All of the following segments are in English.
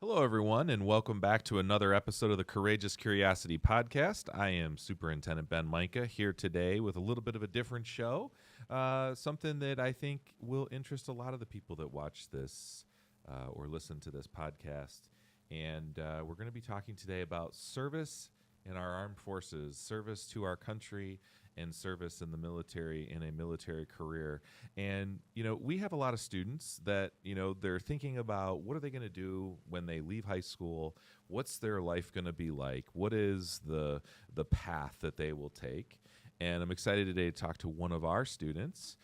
Hello, everyone, and welcome back to another episode of the Courageous Curiosity Podcast. I am Superintendent Ben Mainka here today with a little bit of a different show, something that I think will interest a lot of the people that watch this or listen to this podcast. And we're going to be talking today about service in our armed forces, service to our country, and service in the military, in a military career. And, we have a lot of students that, they're thinking about what are they going to do when they leave high school? What's their life going to be like? What is the path that they will take? And I'm excited today to talk to one of our students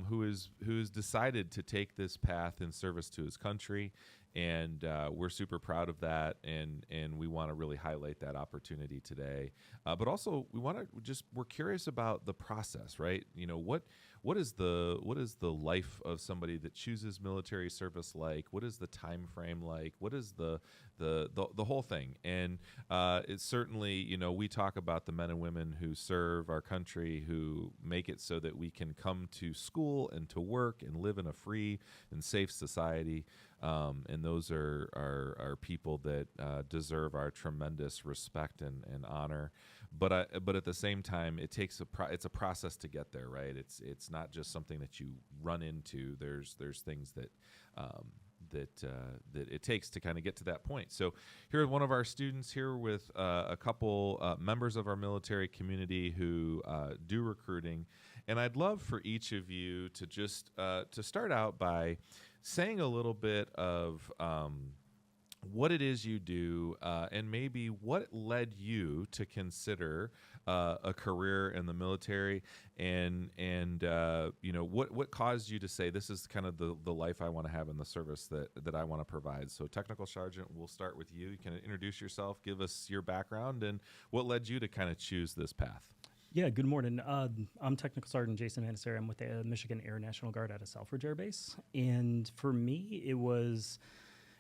who's decided to take this path in service to his country. And we're super proud of that, and we want to really highlight that opportunity today. But also, we're curious about the process, right? What is the life of somebody that chooses military service like? What is the time frame like? What is the whole thing? And it's certainly, we talk about the men and women who serve our country, who make it so that we can come to school and to work and live in a free and safe society. And those are people that deserve our tremendous respect and honor. But at the same time, it's a process to get there, right? It's not just something that you run into. There's things that it takes to kind of get to that point. So here's one of our students here with a couple members of our military community who do recruiting, and I'd love for each of you to just to start out by saying a little bit of what it is you do, and maybe what led you to consider a career in the military, and what caused you to say this is kind of the life I want to have in the service that I want to provide. So, Technical Sergeant, we'll start with you. You can introduce yourself, give us your background, and what led you to kind of choose this path. Yeah, good morning. I'm Technical Sergeant Jason Manasseri. I'm with the Michigan Air National Guard out of Selfridge Air Base. And for me, it was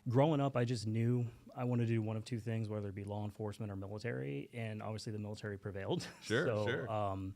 growing up, I just knew I wanted to do one of two things, whether it be law enforcement or military. And obviously the military prevailed. Sure.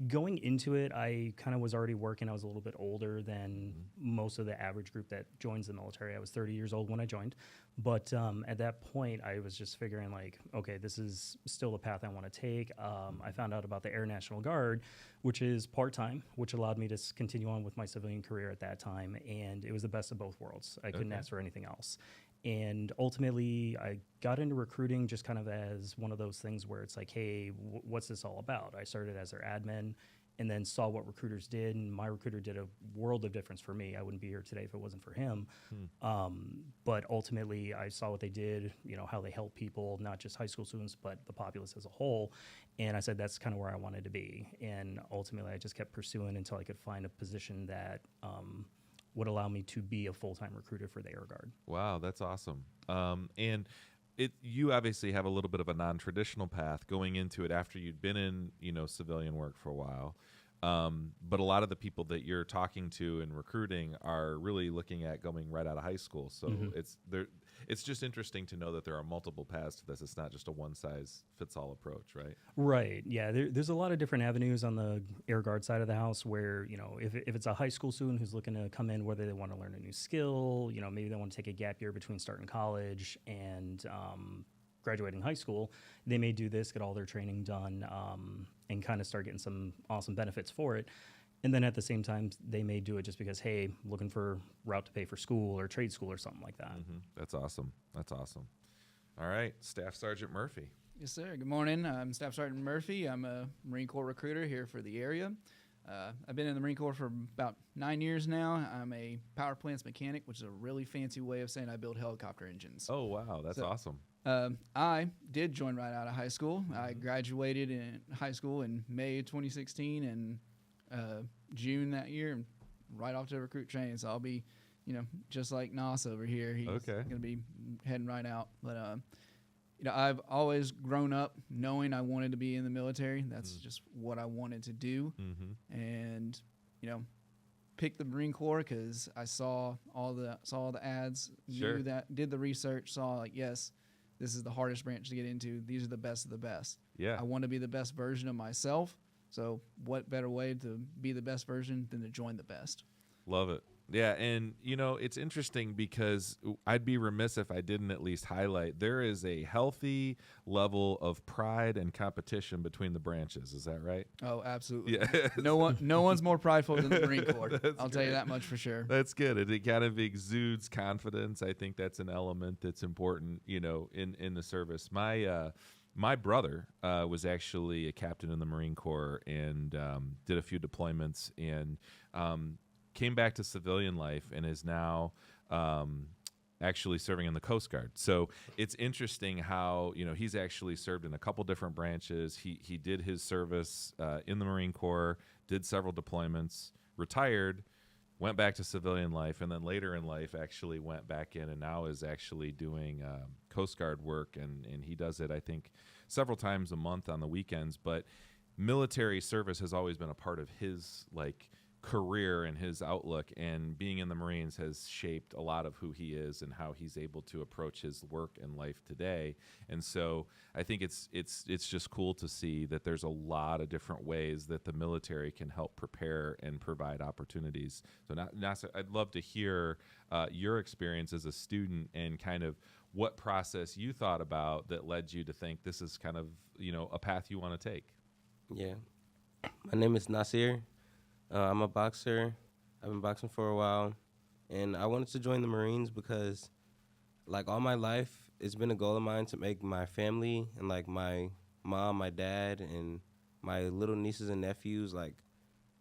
Going into it, I kind of was already working. I was a little bit older than most of the average group that joins the military. I was 30 years old when I joined. But at that point, I was just figuring like, okay, this is still the path I want to take. I found out about the Air National Guard, which is part-time, which allowed me to continue on with my civilian career at that time. And it was the best of both worlds. I couldn't ask for anything else. And ultimately, I got into recruiting just kind of as one of those things where it's like, hey, what's this all about? I started as their admin and then saw what recruiters did, and my recruiter did a world of difference for me. I wouldn't be here today if it wasn't for him. But ultimately, I saw what they did, how they help people, not just high school students, but the populace as a whole. And I said, that's kind of where I wanted to be. And ultimately, I just kept pursuing until I could find a position that would allow me to be a full-time recruiter for the Air Guard. Wow, that's awesome. And you obviously have a little bit of a non-traditional path going into it after you'd been in, civilian work for a while. But a lot of the people that you're talking to and recruiting are really looking at going right out of high school. So it's just interesting to know that there are multiple paths to this. It's not just a one-size-fits-all approach, right? Right. Yeah. There's a lot of different avenues on the Air Guard side of the house where, if it's a high school student who's looking to come in, whether they want to learn a new skill, maybe they want to take a gap year between starting college and graduating high school, they may do this, get all their training done, and kind of start getting some awesome benefits for it. And then at the same time, they may do it just because, hey, looking for route to pay for school or trade school or something like that. That's awesome. All right, Staff Sergeant Murphy. Yes, sir. Good morning. I'm Staff Sergeant Murphy. I'm a Marine Corps recruiter here for the area. I've been in the Marine Corps for about 9 years now. I'm a power plants mechanic, which is a really fancy way of saying I build helicopter engines. Oh, wow. That's awesome. I did join right out of high school. I graduated in high school in May 2016 and June that year, right off to recruit training. So I'll be, just like Nas over here. He's going to be heading right out. But, I've always grown up knowing I wanted to be in the military. That's just what I wanted to do. And, picked the Marine Corps because I saw all the ads, knew that, did the research, saw like, yes, this is the hardest branch to get into. These are the best of the best. Yeah. I want to be the best version of myself. So what better way to be the best version than to join the best? Love it. Yeah, and it's interesting because I'd be remiss if I didn't at least highlight there is a healthy level of pride and competition between the branches. Is that right? Oh, absolutely. Yeah. No one's more prideful than the Marine Corps. I'll tell you great. that much for sure. That's good. It kind of exudes confidence. I think that's an element that's important, in the service. My brother was actually a captain in the Marine Corps and did a few deployments and came back to civilian life and is now actually serving in the Coast Guard. So it's interesting how he's actually served in a couple different branches. He did his service in the Marine Corps, did several deployments, retired, went back to civilian life, and then later in life actually went back in and now is actually doing Coast Guard work, and he does it, I think, several times a month on the weekends. But military service has always been a part of his career and his outlook, and being in the Marines has shaped a lot of who he is and how he's able to approach his work and life today. And so I think it's just cool to see that there's a lot of different ways that the military can help prepare and provide opportunities. So Nasir, I'd love to hear your experience as a student and kind of what process you thought about that led you to think this is kind of a path you want to take. Yeah. My name is Nasir. I'm a boxer. I've been boxing for a while, and I wanted to join the Marines because, all my life, it's been a goal of mine to make my family and, my mom, my dad, and my little nieces and nephews,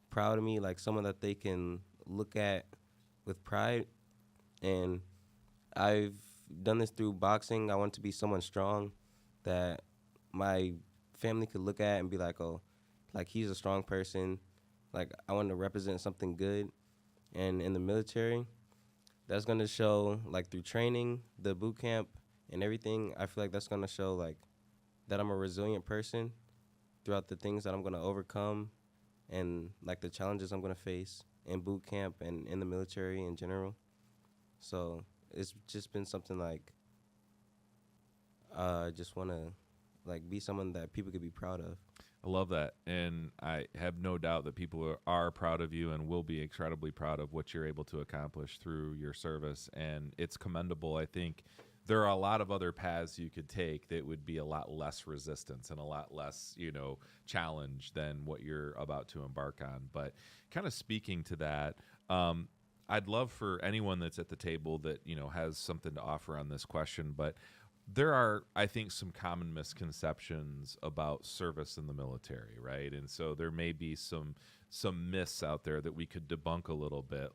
proud of me, someone that they can look at with pride. And I've done this through boxing. I want to be someone strong that my family could look at and be like, oh, he's a strong person. I want to represent something good. And in the military, that's going to show, through training, the boot camp, and everything. I feel that's going to show, that I'm a resilient person throughout the things that I'm going to overcome and, the challenges I'm going to face in boot camp and in the military in general. So it's just been something, I just want to, be someone that people could be proud of. I love that, and I have no doubt that people are proud of you and will be incredibly proud of what you're able to accomplish through your service, and it's commendable. I think there are a lot of other paths you could take that would be a lot less resistance and a lot less, challenge than what you're about to embark on. But kind of speaking to that, I'd love for anyone that's at the table that, has something to offer on this question, but there are, I think, some common misconceptions about service in the military, right? And so there may be some myths out there that we could debunk a little bit,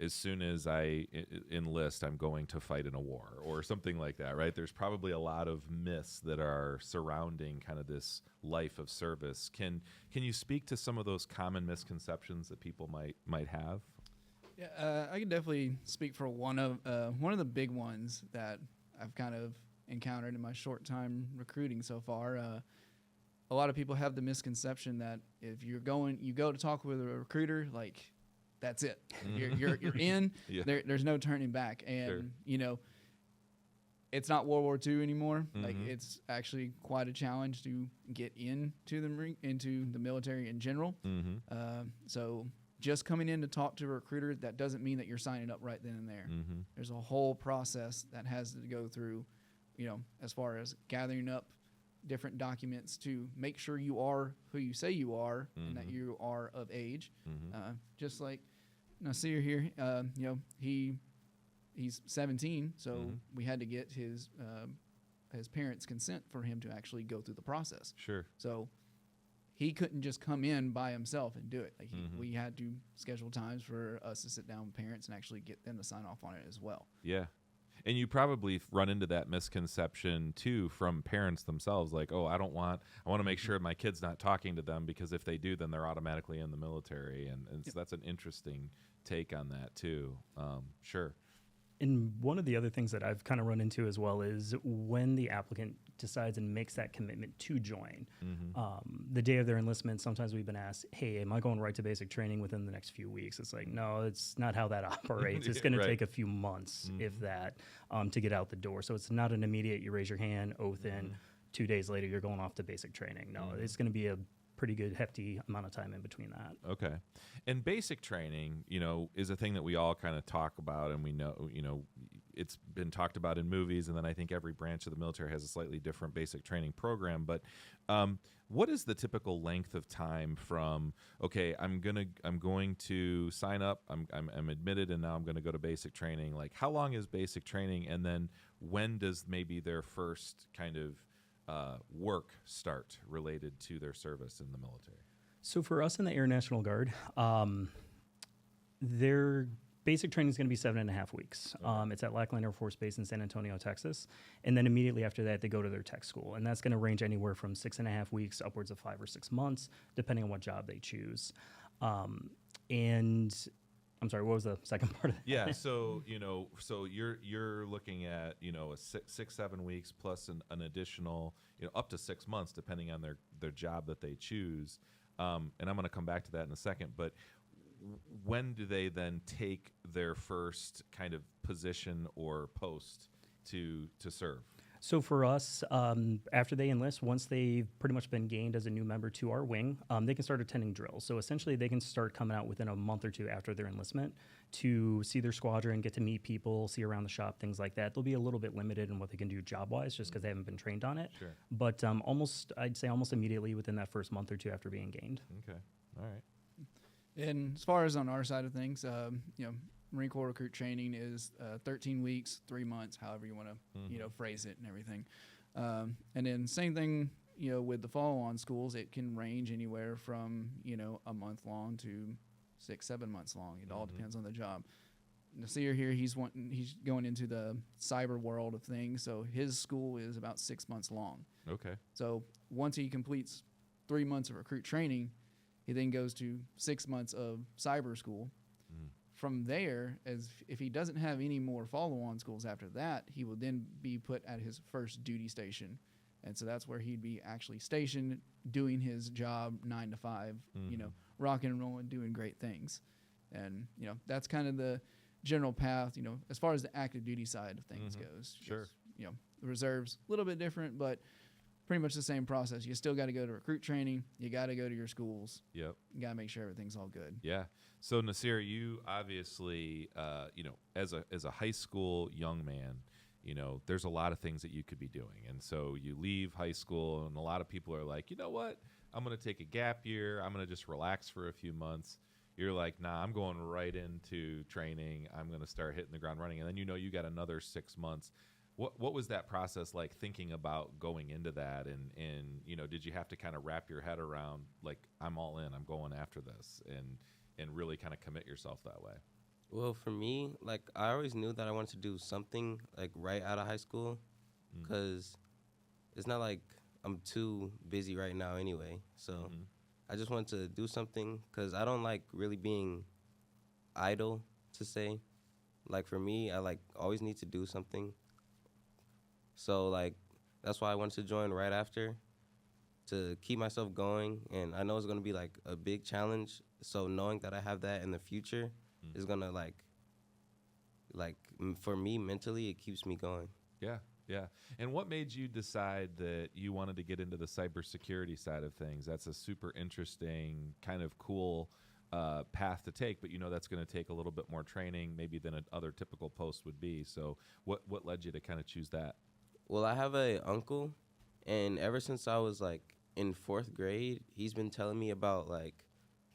as soon as I enlist, I'm going to fight in a war or something like that, right? There's probably a lot of myths that are surrounding kind of this life of service. Can you speak to some of those common misconceptions that people might have? Yeah, I can definitely speak for one of the big ones that I've kind of encountered in my short time recruiting so far. A lot of people have the misconception that if you go to talk with a recruiter, that's it. You're in. Yeah. There's no turning back, and sure. It's not World War II anymore. Mm-hmm. It's actually quite a challenge to get into the military in general. Mm-hmm. So just coming in to talk to a recruiter, that doesn't mean that you're signing up right then and there. Mm-hmm. There's a whole process that has to go through, as far as gathering up different documents to make sure you are who you say you are, mm-hmm. and that you are of age. Mm-hmm. Just like Nasir here, he's 17, so mm-hmm. we had to get his parents' consent for him to actually go through the process. Sure. So he couldn't just come in by himself and do it. Mm-hmm. We had to schedule times for us to sit down with parents and actually get them to sign off on it as well. Yeah. And you probably run into that misconception too from parents themselves, I want to make sure my kid's not talking to them, because if they do, then they're automatically in the military. And Yep. So that's an interesting take on that too. Sure. And one of the other things that I've kind of run into as well is when the applicant decides and makes that commitment to join, Mm-hmm. the day of their enlistment, sometimes we've been asked, hey, am I going right to basic training within the next few weeks? It's no, it's not how that operates. It's going Right. to take a few months, if that, to get out the door. So it's not an immediate, you raise your hand, oath in, 2 days later, you're going off to basic training. No, it's going to be a pretty good hefty amount of time in between that. Okay. And basic training, is a thing that we all kind of talk about, and we know, it's been talked about in movies, and then I think every branch of the military has a slightly different basic training program. But what is the typical length of time from, okay, I'm going to sign up, I'm admitted, and now I'm going to go to basic training? Like, how long is basic training, and then when does maybe their first kind of work start related to their service in the military? So for us in the Air National Guard, their basic training is going to be 7.5 weeks. Okay. It's at Lackland Air Force Base in San Antonio, Texas. And then immediately after that, they go to their tech school. And that's going to range anywhere from 6.5 weeks upwards of 5 or 6 months, depending on what job they choose. And I'm sorry, what was the second part of that? Yeah, so you're looking at a 6-7 weeks plus an additional up to 6 months depending on their job that they choose, and I'm going to come back to that in a second. But when do they then take their first kind of position or post to serve? So for us, after they enlist, once they've pretty much been gained as a new member to our wing, they can start attending drills. So essentially, they can start coming out within a month or two after their enlistment to see their squadron, get to meet people, see around the shop, things like that. They'll be a little bit limited in what they can do job-wise just because they haven't been trained on it. Sure. But I'd say almost immediately within that first month or two after being gained. Okay, all right. And as far as on our side of things, Marine Corps recruit training is 13 weeks, 3 months, however you want to, phrase it and everything. And then same thing, with the follow-on schools, it can range anywhere from, a month long to 6-7 months long. It all depends on the job. Nasir here, he's going into the cyber world of things, so his school is about 6 months long. Okay. So once he completes 3 months of recruit training, he then goes to 6 months of cyber school. From there, as if he doesn't have any more follow-on schools after that, he will then be put at his first duty station. And so that's where he'd be actually stationed, doing his job 9 to 5, rocking and rolling, doing great things. And, that's kind of the general path, as far as the active duty side of things goes. Sure. The reserves, a little bit different, but pretty much the same process. You still got to go to recruit training. You got to go to your schools. Yep. You got to make sure everything's all good. Yeah. So Nasir, you obviously, as a high school young man, there's a lot of things that you could be doing. And so you leave high school, and a lot of people are like, you know what? I'm going to take a gap year. I'm going to just relax for a few months. You're like, nah, I'm going right into training. I'm going to start hitting the ground running. And then you got another 6 months. What was that process like, thinking about going into that? And did you have to kind of wrap your head around, like, I'm all in, I'm going after this, and really kind of commit yourself that way? Well, for me, like, I always knew that I wanted to do something, like, right out of high school, because it's not like I'm too busy right now anyway. So I just wanted to do something, because I don't like really being idle, to say. Like, for me, I, like, always need to do something. So, like, that's why I wanted to join right after, to keep myself going. And I know it's going to be, like, a big challenge. So knowing that I have that in the future is going to, like, for me, mentally, it keeps me going. Yeah, yeah. And what made you decide that you wanted to get into the cybersecurity side of things? That's a super interesting, kind of cool path to take, but that's going to take a little bit more training maybe than other typical posts would be. So what led you to kind of choose that? Well, I have a uncle, and ever since I was, like, in 4th grade, he's been telling me about, like,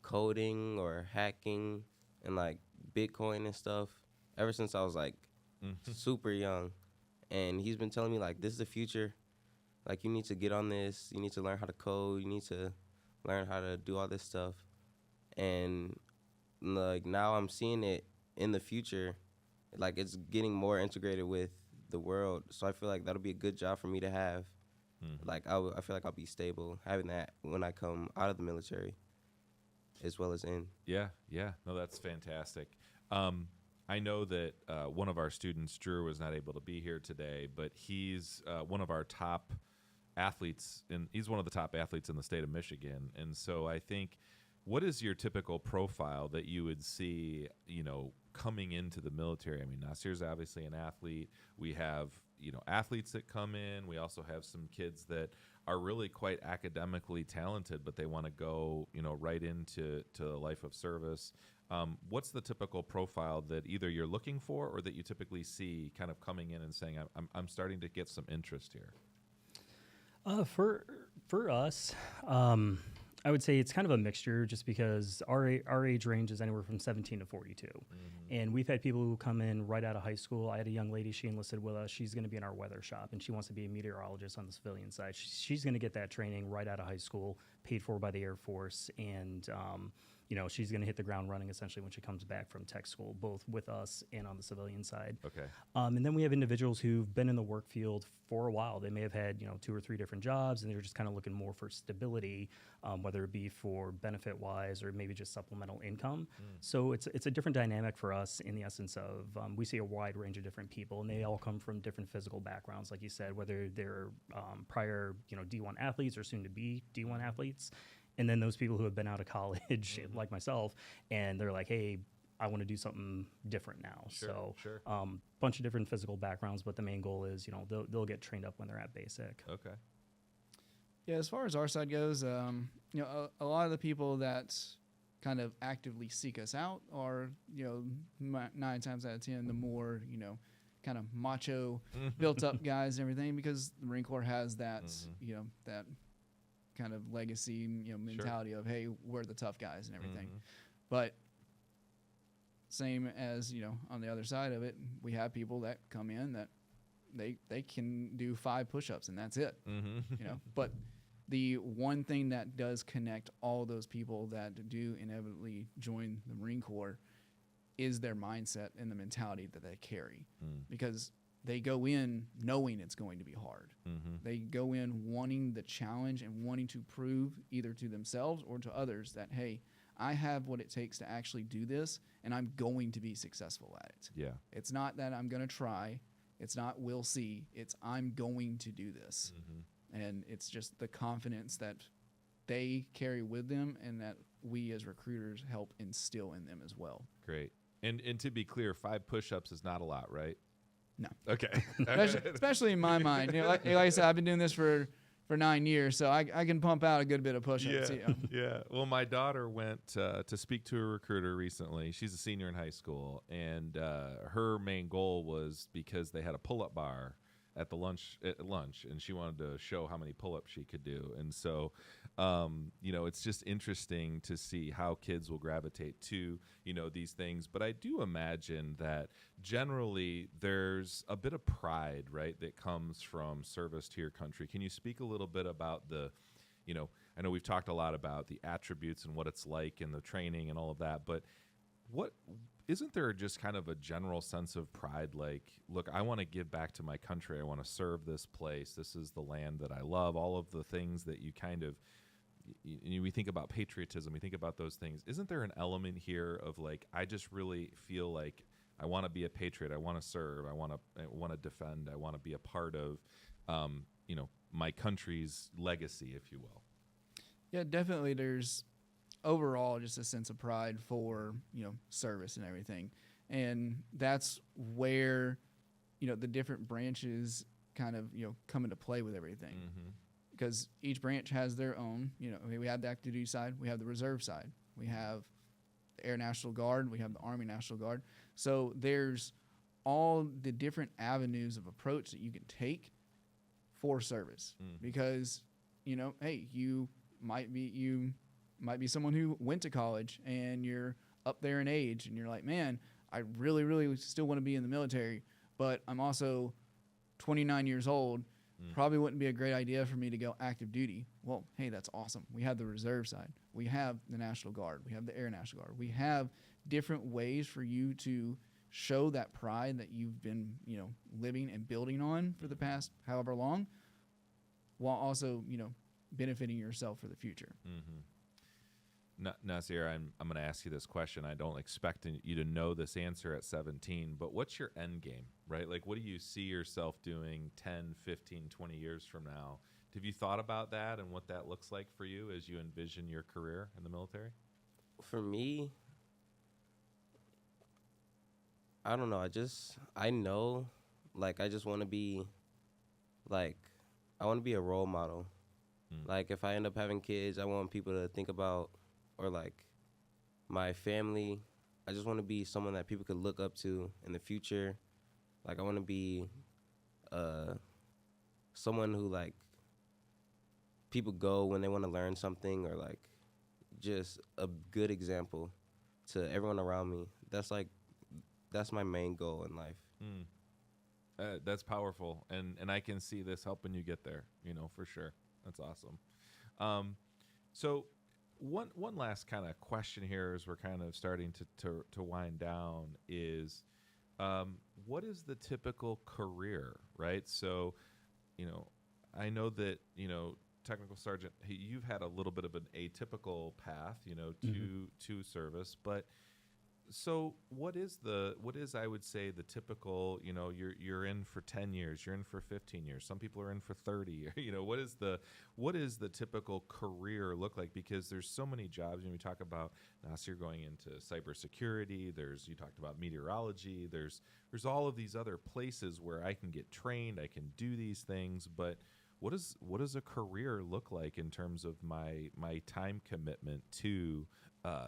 coding or hacking and, like, Bitcoin and stuff ever since I was, like, super young. And he's been telling me, like, this is the future. Like, you need to get on this. You need to learn how to code. You need to learn how to do all this stuff. And, like, now I'm seeing it in the future. Like, it's getting more integrated with the world. So I feel like that'll be a good job for me to have. Like, I feel like I'll be stable having that when I come out of the military as well as in. Yeah. No, that's fantastic. I know that one of our students, Drew, was not able to be here today, but he's one of our top athletes, and he's one of the top athletes in the state of Michigan. And so I think, what is your typical profile that you would see, coming into the military? I mean, Nasir's obviously an athlete. We have, athletes that come in. We also have some kids that are really quite academically talented, but they want to go, right into a life of service. What's the typical profile that either you're looking for or that you typically see kind of coming in and saying, I'm starting to get some interest here? For us, I would say it's kind of a mixture, just because our age range is anywhere from 17 to 42. And we've had people who come in right out of high school. I had a young lady, she enlisted with us. She's going to be in our weather shop, and she wants to be a meteorologist on the civilian side. She's going to get that training right out of high school, paid for by the Air Force, and she's going to hit the ground running essentially when she comes back from tech school, both with us and on the civilian side. Okay. And then we have individuals who've been in the work field for a while. They may have had 2 or 3 different jobs, and they're just kind of looking more for stability, whether it be for benefit wise or maybe just supplemental income. So it's a different dynamic for us, in the essence of we see a wide range of different people, and they all come from different physical backgrounds, like you said, whether they're prior D1 athletes or soon to be D1 athletes. And then those people who have been out of college, like myself, and they're like, hey, I want to do something different now. Sure. Bunch of different physical backgrounds, but the main goal is, they'll get trained up when they're at basic. Okay. Yeah, as far as our side goes, a lot of the people that kind of actively seek us out are, 9 times out of 10, the more, kind of macho, built-up guys and everything, because the Marine Corps has that, that kind of legacy, mentality of, hey, we're the tough guys and everything. But same as, on the other side of it, we have people that come in that they can do 5 push-ups and that's it. But the one thing that does connect all those people that do inevitably join the Marine Corps is their mindset and the mentality that they carry. Because they go in knowing it's going to be hard. They go in wanting the challenge and wanting to prove either to themselves or to others that, hey, I have what it takes to actually do this, and I'm going to be successful at it. Yeah. It's not that I'm going to try. It's not we'll see. It's I'm going to do this. And it's just the confidence that they carry with them and that we as recruiters help instill in them as well. Great. And to be clear, 5 push-ups is not a lot, right? No. Okay. Especially in my mind. Like I said, I've been doing this for 9 years, so I can pump out a good bit of push-ups. Yeah. Well, my daughter went to speak to a recruiter recently. She's a senior in high school, and her main goal was because they had a pull-up bar at lunch, and she wanted to show how many pull-ups she could do. And so, it's just interesting to see how kids will gravitate to, these things. But I do imagine that generally there's a bit of pride, right, that comes from service to your country. Can you speak a little bit about I know we've talked a lot about the attributes and what it's like and the training and all of that, but isn't there just kind of a general sense of pride, like, look, I want to give back to my country. I want to serve this place. This is the land that I love. All of the things that you kind of, we think about patriotism, we think about those things. Isn't there an element here of like, I just really feel like I want to be a patriot. I want to serve. I want to defend. I want to be a part of, my country's legacy, if you will. Yeah, definitely. There's overall just a sense of pride for service and everything, and that's where the different branches kind of come into play with everything, because each branch has their own. We have the active duty side, we have the reserve side, we have the Air National Guard, we have the Army National Guard. So there's all the different avenues of approach that you can take for service, because hey, you might be someone who went to college and you're up there in age and you're like, man, I really, really still want to be in the military, but I'm also 29 years old. Probably wouldn't be a great idea for me to go active duty. Well, hey, that's awesome. We have the reserve side. We have the National Guard. We have the Air National Guard. We have different ways for you to show that pride that you've been, living and building on for the past however long, while also, benefiting yourself for the future. Nasir, I'm going to ask you this question. I don't expect you to know this answer at 17, but what's your end game, right? Like, what do you see yourself doing 10, 15, 20 years from now? Have you thought about that and what that looks like for you as you envision your career in the military? For me, I don't know. I know, like, I just want to be, like, I want to be a role model. Like, if I end up having kids, I want people to think about, or, like, my family. I just want to be someone that people could look up to in the future. Like, I want to be someone who, like, people go when they want to learn something, or, like, just a good example to everyone around me. That's my main goal in life. That's powerful, and I can see this helping you get there, for sure. That's awesome. So one last kind of question here as we're kind of starting to wind down is, what is the typical career, right? So, I know that, technical sergeant, you've had a little bit of an atypical path, to service, but so what is I would say the typical, you're in for 10 years, you're in for 15 years, some people are in for 30, what is the typical career look like? Because there's so many jobs, we talk about Nasir going into cybersecurity, you talked about meteorology, there's all of these other places where I can get trained, I can do these things, but what does a career look like in terms of my time commitment to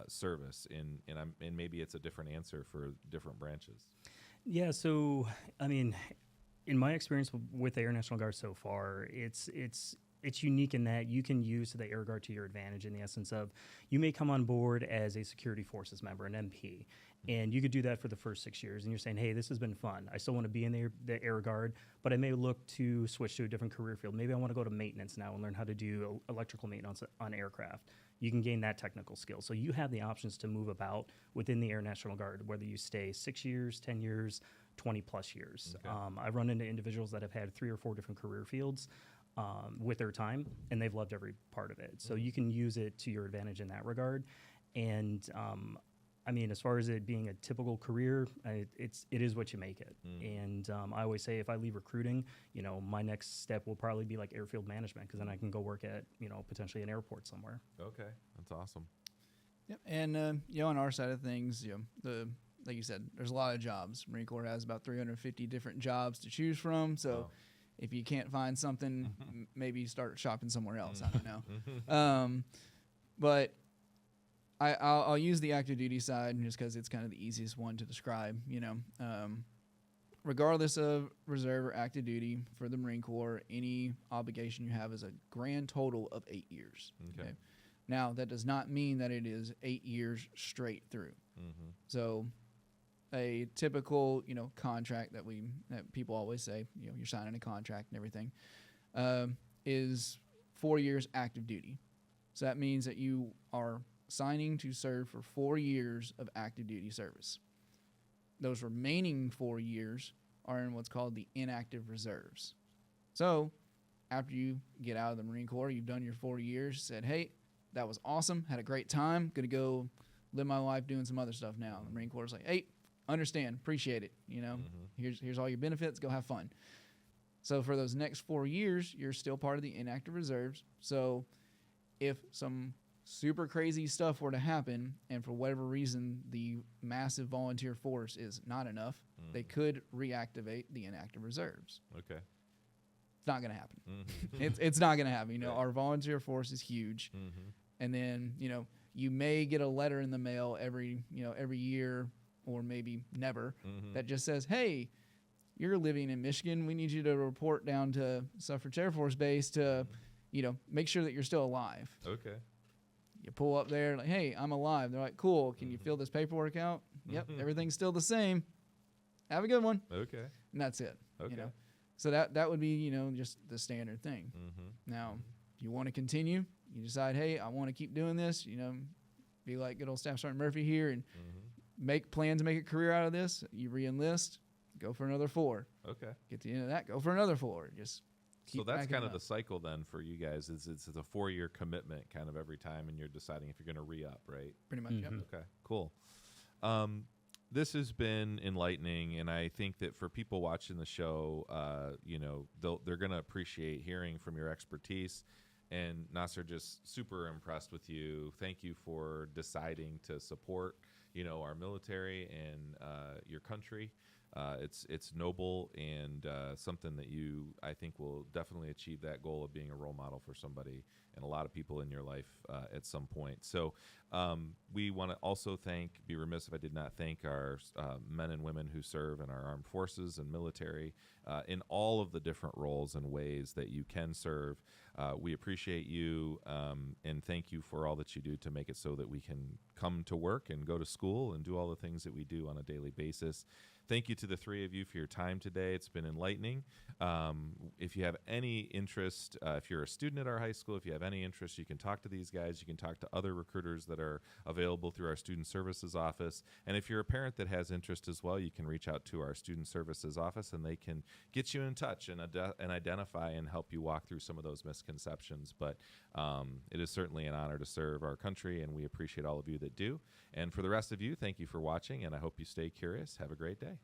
service, and maybe it's a different answer for different branches? Yeah, so I mean, in my experience with the Air National Guard so far, it's unique in that you can use the Air Guard to your advantage, in the essence of you may come on board as a security forces member, an MP, and you could do that for the first 6 years, and you're saying, hey, this has been fun. I still want to be in the Air Guard, but I may look to switch to a different career field. Maybe I want to go to maintenance now and learn how to do electrical maintenance on aircraft. You can gain that technical skill. So you have the options to move about within the Air National Guard, whether you stay 6 years, 10 years, 20 plus years. Okay. I've run into individuals that have had 3 or 4 different career fields with their time, and they've loved every part of it. So you can use it to your advantage in that regard. And I mean, as far as it being a typical career, it is what you make it. And I always say, if I leave recruiting, my next step will probably be like airfield management, because then I can go work at, potentially an airport somewhere. Okay, that's awesome. Yep. And on our side of things, like you said, there's a lot of jobs. Marine Corps has about 350 different jobs to choose from. So if you can't find something, maybe start shopping somewhere else. I don't know. But I'll use the active duty side just because it's kind of the easiest one to describe. Regardless of reserve or active duty for the Marine Corps, any obligation you have is a grand total of 8 years. Okay. Now, that does not mean that it is 8 years straight through. So a typical, contract that people always say, you're signing a contract and everything, is 4 years active duty. So that means that you are signing to serve for 4 years of active duty service. Those remaining 4 years are in what's called the inactive reserves. So after you get out of the Marine Corps, you've done your 4 years, said, hey, that was awesome, had a great time, gonna go live my life doing some other stuff now. The Marine Corps is like, hey, understand, appreciate it, here's all your benefits, go have fun. So for those next 4 years, you're still part of the inactive reserves. So if some super crazy stuff were to happen, and for whatever reason the massive volunteer force is not enough, they could reactivate the inactive reserves. Okay. It's not going to happen. It's not going to happen. Our volunteer force is huge. And then, you may get a letter in the mail every year, or maybe never, that just says, hey, you're living in Michigan. We need you to report down to Suffrage Air Force Base to, make sure that you're still alive. Okay. You pull up there, like, hey, I'm alive. They're like, cool. Can you fill this paperwork out? Yep, everything's still the same. Have a good one. Okay. And that's it. Okay. So that would be, just the standard thing. Now, you want to continue. You decide, hey, I want to keep doing this. Be like good old Staff Sergeant Murphy here and make plans to make a career out of this. You re-enlist, go for another 4. Okay. Get to the end of that, go for another 4. Just keep so that's kind of up. the cycle then for you guys. It's a 4-year commitment kind of every time, and you're deciding if you're going to re-up, right? Pretty much, yep. Okay, cool. This has been enlightening, and I think that for people watching the show, they're going to appreciate hearing from your expertise. And Nasir, just super impressed with you. Thank you for deciding to support, our military and your country. It's noble and something that I think will definitely achieve that goal of being a role model for somebody and a lot of people in your life at some point. So we want to also be remiss if I did not thank our men and women who serve in our armed forces and military in all of the different roles and ways that you can serve. We appreciate you and thank you for all that you do to make it so that we can come to work and go to school and do all the things that we do on a daily basis. Thank you to the three of you for your time today. It's been enlightening. If you have any interest, if you're a student at our high school, if you have any interest, you can talk to these guys. You can talk to other recruiters that are available through our Student Services office. And if you're a parent that has interest as well, you can reach out to our Student Services office, and they can get you in touch and identify and help you walk through some of those misconceptions. But it is certainly an honor to serve our country, and we appreciate all of you that do. And for the rest of you, thank you for watching, and I hope you stay curious. Have a great day.